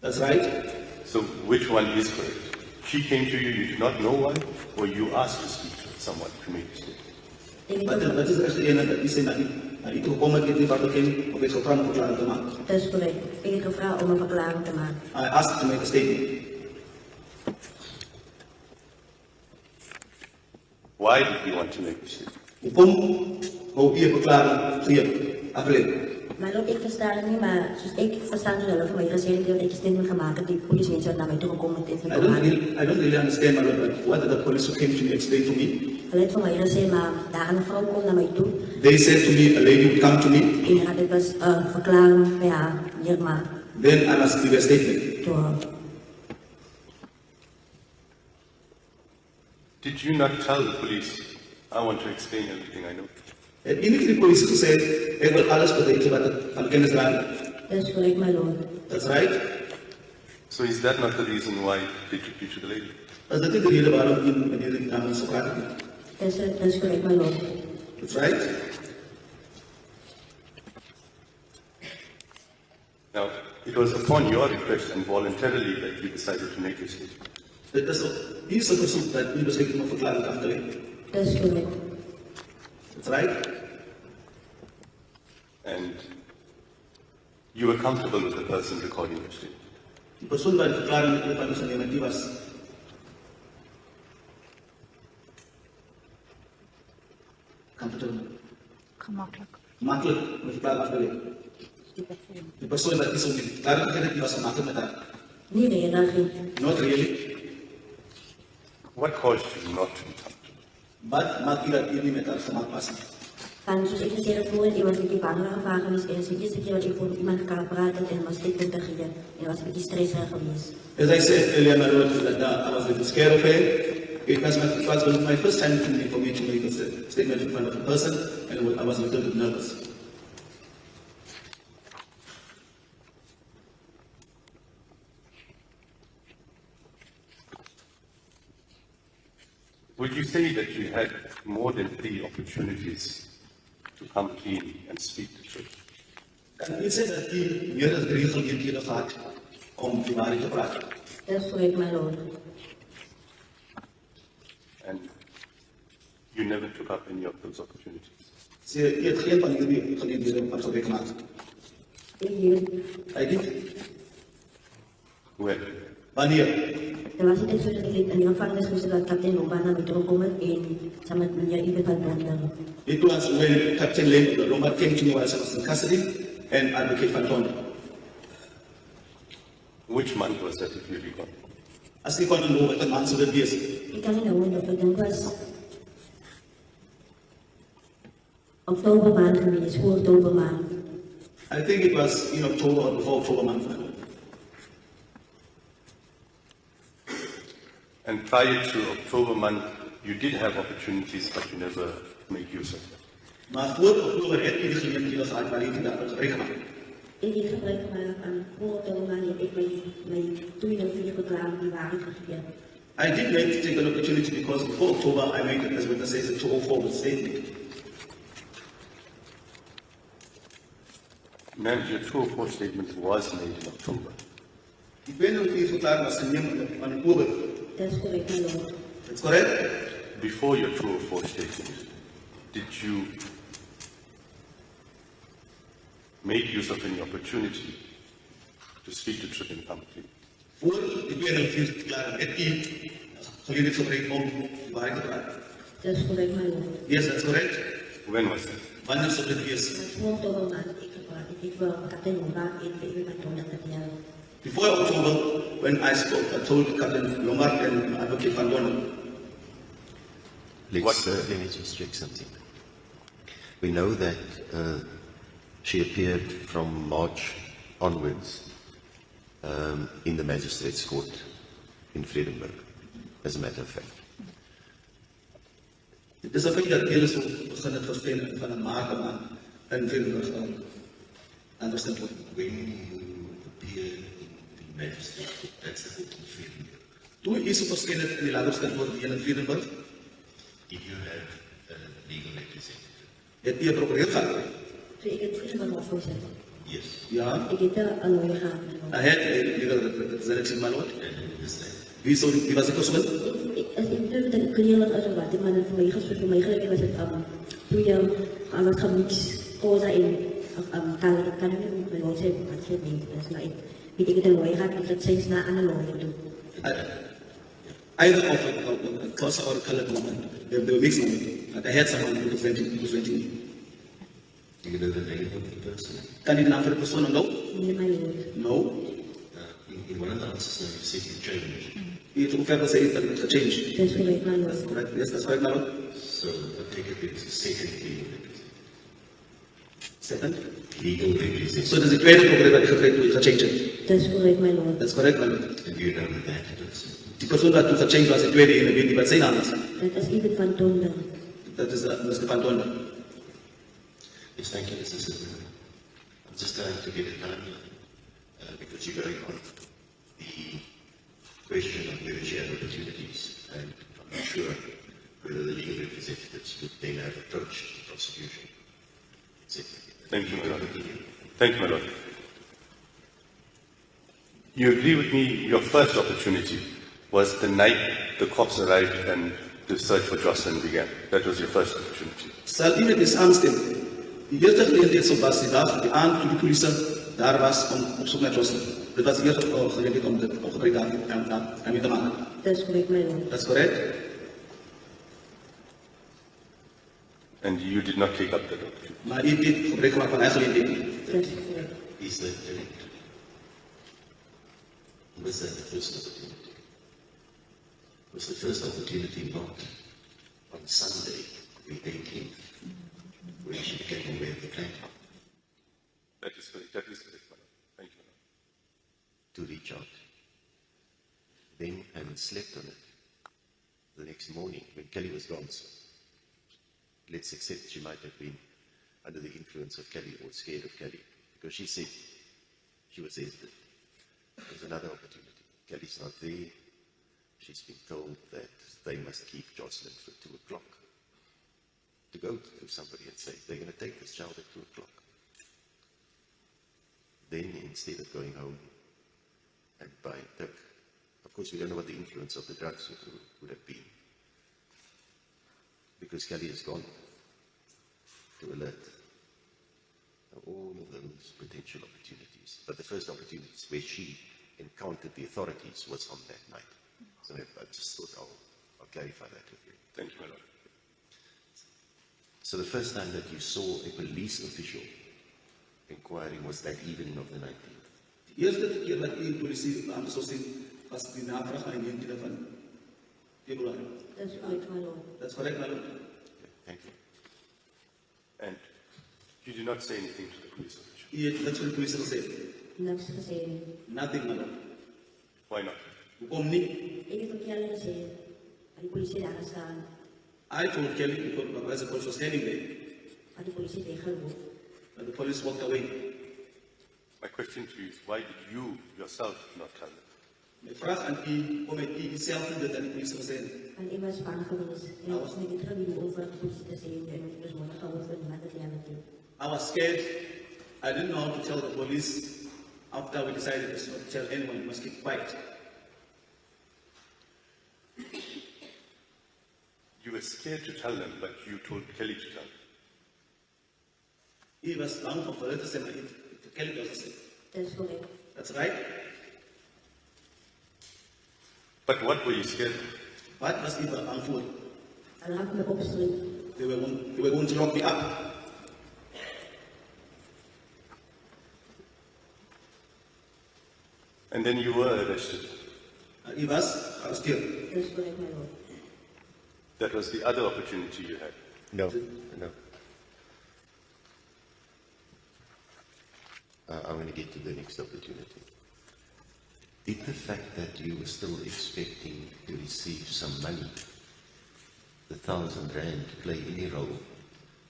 That's right. So which one is correct? She came to you, you did not know why, or you asked to speak to someone to make a statement? But is actually that you say that you kom met die wat bekend of is gevra om 'n verklaring te maak. Dat is correct. Ik heb gevraagd om een verklaring te maken. I asked to make a statement. Why did you want to make a statement? Hoekom wou u 'n verklaring gee? Aflê. Maar ook ik versta het niet, maar zoals ik versta het wel van mij gezegd dat ik een statement gemaakt heb, die politiemensen naar mij toe gekomen met I don't really understand, my lord, what the police who came to me explained to me. Alleen van mij gezegd, maar daar een vrouw komt naar mij toe. They said to me, a lady would come to me. En had ik dus verklaring bij haar hier maar. Then I must give a statement. Did you not tell the police, I want to explain everything I know? En enige die police gesê, ek wil alles verduidelik wat ek van kennis raak. Dat is correct, my lord. That's right. So is that not the reason why they took you to the lady? Is dit nie die rede waarom u meneer die naam so praat nie? Dat is correct, my lord. That's right. Now, it was upon your request and voluntarily that you decided to make a statement. Dit is op u se versoek dat u besluit om 'n verklaring af te lê. Dat is correct. That's right. And you were comfortable with the person recording your statement. Die persoon wat die verklaring van u geneem het, die was comfortable. Gemakkelijk om die verklaring af te lê. Die persoon wat is om die verklaring te geneem, die was gemakkelijk met haar. Niet reageren. Not really. What caused you not to be comfortable? Wat maak u dat u nie met haar gemak was nie? Van zoals ik gezegd heb voor, iemand die bangere gevaar geweest en het is de eerste keer dat ik voor iemand kan praten en was dit te geven en was een beetje stressig geweest. As I said earlier, my lord, that I was a little scared of her. It was my first time for me to make a statement in front of a person, and I was a little bit nervous. Would you say that you had more than 3 opportunities to come clean and speak the truth? Kan u sê dat u meer as 3 geleenthede gehad om die waarheid te praat? Dat is correct, my lord. And you never took up any of those opportunities? Sê u het geen van hierdie geleenthede van gebruik gemaak. I did. When? Wanneer? Er was iets zo dat ik in de gevangenis moest dat kapitein Lomba naar mij terugkomen en samen met meneer Ibe van Donder. It was when Captain Lombard came to me while I was in custody and Advocate Van Donder. Which month was that, if you recall? As ek kon onthou, wat 'n maand sou dit wees. Ik kan niet nou of het dan was oktober maand geweest, voor oktober maand. I think it was in October or before October month. And prior to October month, you did have opportunities, but you never made use of them. Maar voor Oktober het u die geleenthede gehad waar u nie daarvan gebruik gemaak het. Ik heb gebruik gemaakt van voor oktober maand heb ik mijn 2 en 4 verklaring die waarheid gegeven. I did make take an opportunity because before October I made it as witness says a 204 statement. Ma'am, your 204 statement was made in October. Die 204 verklaring was geneem in Oktober. Dat is correct, my lord. That's correct? Before your 204 statement, did you make use of any opportunity to speak the truth in public? Voor die 204 verklaring het u gelegenheid gebruik om die waarheid te praat. Dat is correct, my lord. Yes, that's correct. When was that? Wanneer sou dit wees? Voor oktober maand ik heb wel kapitein Lomba en Ibe van Donder verteld. Before October, when I spoke, I told Captain Lombard and Advocate Van Donder. Let me just check something. We know that she appeared from March onwards in the Magistrates Court in Vredenburg, as a matter of fact. Dit is 'n feit dat hulle so begin het verskyn van 'n maand aan in Vredenburg understand what When you appear in the Magistrates Court, that's the court in Vredenburg. toe is so verskyn het in die lagerskantoor in Vredenburg, Did you have a legal representative? het u 'n prokureur gehad. Toen ik het Vredenburg voorzitter. Yes. Ja. Ik heb een lawyer gehad, my lord. I had a legal representation, my lord. And who is that? Wie was die persoon? Als ik durf dat ik clear was als wat, maar dan voor mij gesproken, voor mij gelijk was het toen je aan het gemix koza in kan ik niet met wat zeggen, wat je niet, dat is nou ik. Weet ik het een lawyer gaat, dat zijn na aan een lawyer doen. Either of a Xhosa or a colored woman, they were mixed on me. But I had someone representing me. Do you know the name of the person? Kan je de naam van de persoon onthouden? Nee, my lord. No. In one of the answers now you said you changed. You took over say that it's a change. Dat is correct, my That's lord. correct. Yes, that's correct, my lord. So I take it it's the second legal representation. Second. Legal representation. So there's a tweede probleem dat je change. Dat is correct, my lord. That's correct, my lord. And you know that person. Die persoon dat toen change was, de tweede in de wie wat zijn naam is. Dat is even van Tonder. Dat is Mr. Van Donde. Yes, thank you, Mr. Sidman. I'm just trying to get it done because you're going on the question of negotiated opportunities, and I'm not sure whether the legal representatives would then have approached the prosecution. Thank you, my lord. Thank you, my lord. You agree with me, your first opportunity was the night the cops arrived and the search for JOSHLIN began. That was your first opportunity. Sal u met die saamstem? Die eerste gelegenheid so was die dag, die aand toe die polisie daar was om op zoek naar JOSHLIN. Dit was die eerste gelegenheid om dit opgebreid aan te maken. Dat is correct, my lord. That's correct? And you did not take up that opportunity. Maar u dit gebruik gemaakt van eigen gelegenheid. Dat is correct. Is that correct? Was that the first opportunity? Was the first opportunity not on Sunday, the 18th, when she became aware of the claim? That is correct. That is correct, my lord. Thank you, my lord. To reach out. Then, having slept on it, the next morning, when Kelly was gone, so let's accept she might have been under the influence of Kelly or scared of Kelly, because she said she was hesitant. There's another opportunity. Kelly's not there. She's been told that they must keep JOSHLIN for 2 o'clock. To go to somebody and say, they're going to take this child at 2 o'clock. Then, instead of going home and buying Turk, of course, we don't know what the influence of the drugs would have been. Because Kelly has gone to alert all of those potential opportunities. But the first opportunities where she encountered the authorities was on that night. So I just thought I'll clarify that with you. Thank you, my lord. So the first time that you saw a police official inquiring was that evening of the 19th. Die eerste keer dat u polisie aan so sien was die navraag aan die 19de van Februarie. Dat is correct, my lord. That's correct, my lord. Thank you. And you did not say anything to the police official. U het niks vir die polisie gesê. Niks gesê nie. Nothing, my lord. Why not? Hoekom nie? Ik heb ook Kelly gesê, aan die politie daar gestaan, I told Kelly because the police was standing there, aan die politie weggeloop. but the police walked away. My question to you is, why did you yourself not tell them? My vraag aan u, kom het u self nie dit aan die polisie gesê? En ik was bang geweest. En ik was niet getrouwd over de politie te zeggen. En ik was morgen gehoord van iemand dat jij doen. I was scared. I didn't know how to tell the police. After we decided to not tell anyone, we must keep quiet. You were scared to tell them, but you told Kelly to tell them. He was bang for her to say, maar Kelly was gesê. Dat is correct. That's right. But what were you scared of? Wat was u bang voor? En had me opschreef. They were going to lock me up. And then you were arrested. He was arresteerd. Dat is correct, my lord. That was the other opportunity you had. No. I'm going to get to the next opportunity. Did the fact that you were still expecting to receive some money, the 1,000 rand, play any role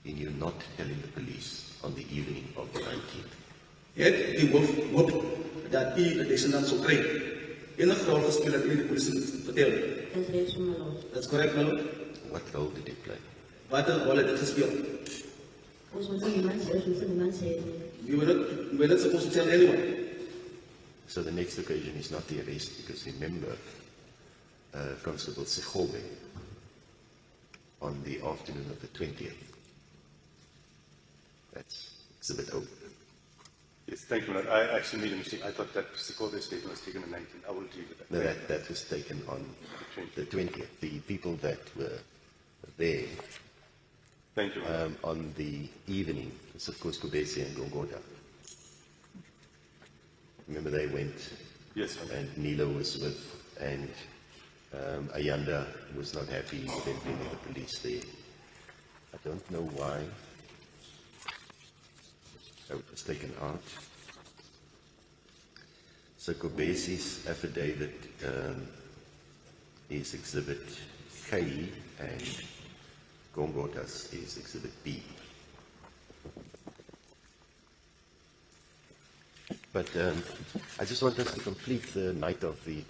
in you not telling the police on the evening of the 19th? Het die hoop dat u de descendant zou krijgen. Enige rol gespeeld dat u de politie moet vertellen. Dat is rechts van my lord. That's correct, my lord. What role did it play? Wat een rol het gespeeld? Ons moet nie niemand sê, ons moet nie niemand sê nie. You were not supposed to tell anyone. So the next occasion is not the arrest, because remember, Constable Segobe, on the afternoon of the 20th. That's exhibit O. Yes, thank you, my lord. I actually made a mistake. I thought that Sekobe's statement was taken on 19. I will leave it at No, that. that was taken on the 20th. The people that were there Thank you, my lord. on the evening was, of course, Kubesi and Gongota. Remember, they went, Yes, my lord. and Nilo was with, and Ayanda was not happy with them being the police there. I don't know why. It was taken out. So Kubesi's affidavit is exhibit K, and Gongota's is exhibit B. But I just want us to complete the night of the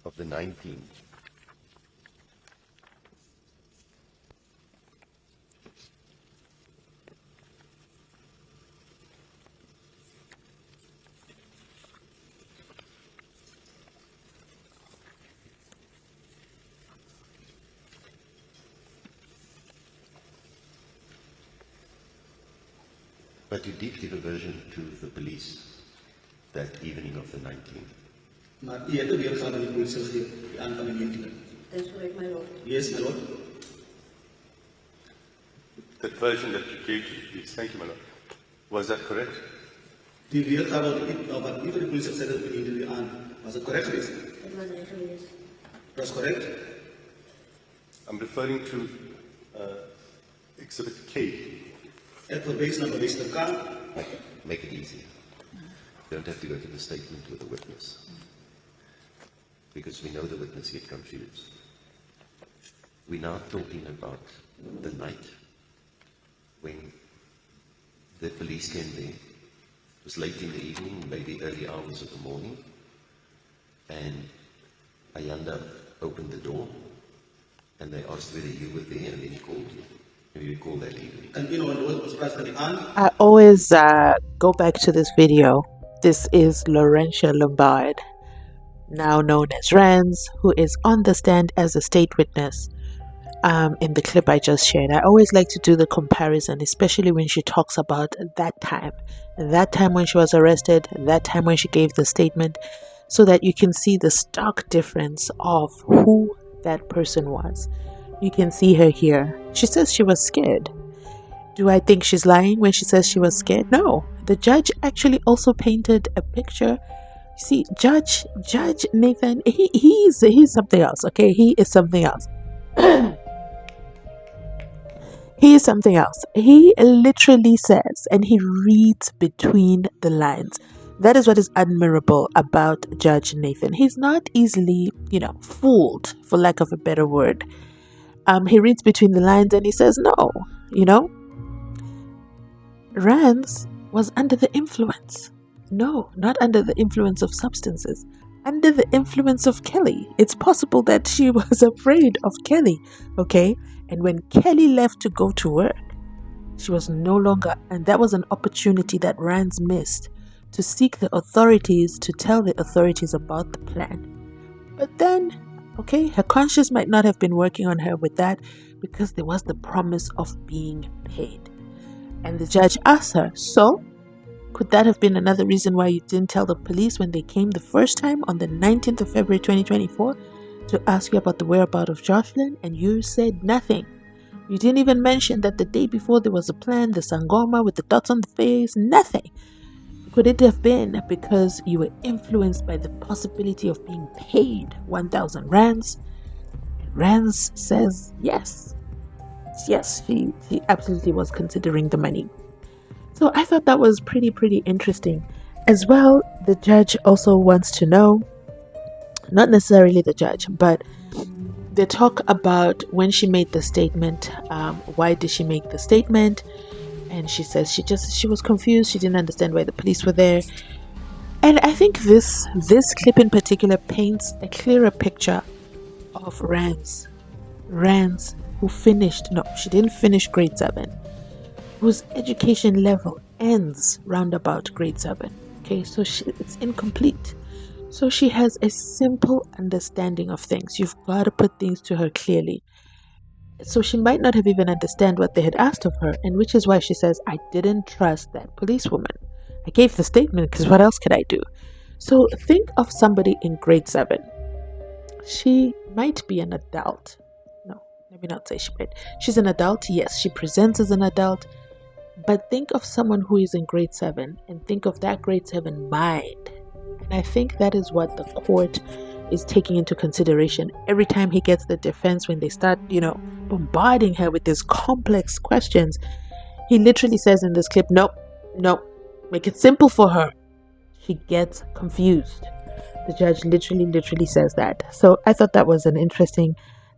19th. But you did give a version to the police that evening of the 19th. Maar u het 'n weergawe aan die polisie gegee die aand van die 19e. That's correct, my lord. Yes, my lord. That version that you gave to the police, thank you, my lord. Was that correct? Die weergawe wat u vir die polisie gesê het op die aand, was dit korrek geweest? Dit was reg geweest. Dat is korrek. I'm referring to exhibit K. Ek verwys na Minister K. Make it easy. You don't have to go to the statement with the witness, because we know the witness get confused. We're now talking about the night when the police came there. It was late in the evening, maybe early hours of the morning, and Ayanda opened the door, and they asked whether you were there, and then he called you. Maybe you recall that evening. En u nou was praat van die aand. I always go back to this video. This is Laurentia Lombard, now known as Rans, who is on the stand as a state witness in the clip I just shared. I always like to do the comparison, especially when she talks about that time when she was arrested, that time when she gave the statement, so that you can see the stark difference of who that person was. You can see her here. She says she was scared. Do I think she's lying when she says she was scared? No. The judge actually also painted a picture. See, Judge Nathan, he's something else, okay? He is something else. He is something else. He literally says, and he reads between the lines. That is what is admirable about Judge Nathan. He's not easily, fooled, for lack of a better word. He reads between the lines and he says, no, Rans was under the influence. No, not under the influence of substances. Under the influence of Kelly. It's possible that she was afraid of Kelly, okay? And when Kelly left to go to work, she was no longer, and that was an opportunity that Rans missed to seek the authorities, to tell the authorities about the plan. But then, okay, her conscience might not have been working on her with that, because there was the promise of being paid. And the judge asked her, so could that have been another reason why you didn't tell the police when they came the first time on the 19th of February 2024 to ask you about the whereabouts of Jocelyn, and you said nothing? You didn't even mention that the day before there was a plan, the sangoma with the dots on the face, nothing. Could it have been because you were influenced by the possibility of being paid 1,000 rands? Rans says yes. Yes, she absolutely was considering the money. So I thought that was pretty interesting. As well, the judge also wants to know, not necessarily the judge, but they talk about when she made the statement, why did she make the statement? And she says she was confused. She didn't understand why the police were there. And I think this clip in particular paints a clearer picture of Rans, who finished, no, she didn't finish grade 7. whose education level ends round about grade 7. Okay, so it's incomplete. So she has a simple understanding of things. You've got to put things to her clearly. So she might not have even understand what they had asked of her, and which is why she says, I didn't trust that policewoman. I gave the statement because what else could I do? So think of somebody in grade 7. She might be an adult. No, let me not say she might. She's an adult, yes. She presents as an adult. But think of someone who is in grade 7 and think of that grade 7 mind. And I think that is what the court is taking into consideration every time he gets the defense when they start, bombarding her with these complex questions. He literally says in this clip, nope, make it simple for her. She gets confused. The judge literally says that. So I thought that was an interesting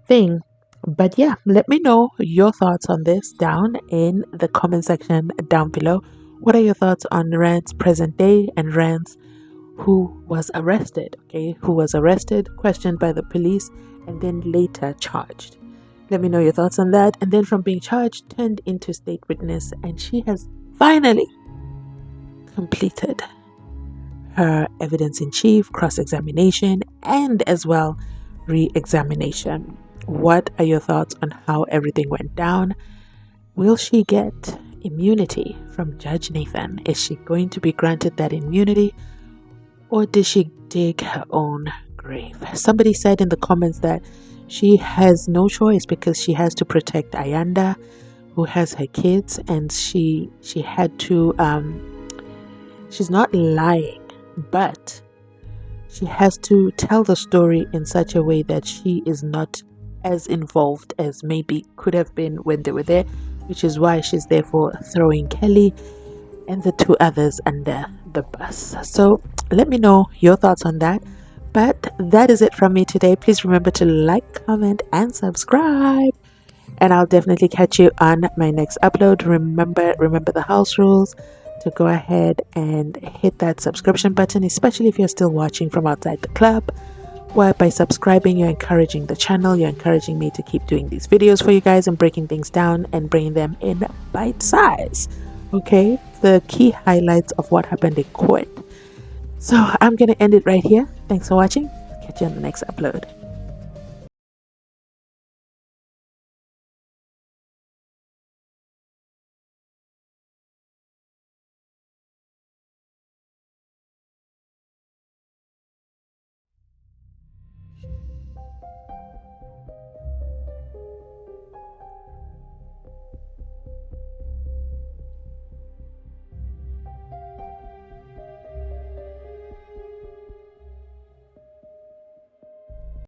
thing. But yeah, let me know your thoughts on this down in the comment section down below. What are your thoughts on Rand's present day and Rand's who was arrested, questioned by the police, and then later charged? Let me know your thoughts on that. And then from being charged, turned into state witness, and she has finally completed her evidence in chief, cross-examination, and as well re-examination. What are your thoughts on how everything went down? Will she get immunity from Judge Nathan? Is she going to be granted that immunity, or did she dig her own grave? Somebody said in the comments that she has no choice because she has to protect Ayanda, who has her kids, and she had to she's not lying, but she has to tell the story in such a way that she is not as involved as maybe could have been when they were there, which is why she's therefore throwing Kelly and the 2 others under the bus. So let me know your thoughts on that. But that is it from me today. Please remember to like, comment, and subscribe. And I'll definitely catch you on my next upload. Remember the house rules, to go ahead and hit that subscription button, especially if you're still watching from outside the club. Why, by subscribing, you're encouraging the channel, you're encouraging me to keep doing these videos for you guys and breaking things down and bringing them in bite size. Okay, the key highlights of what happened in court. So I'm going to end it right here. Thanks for watching. Catch you on the next upload.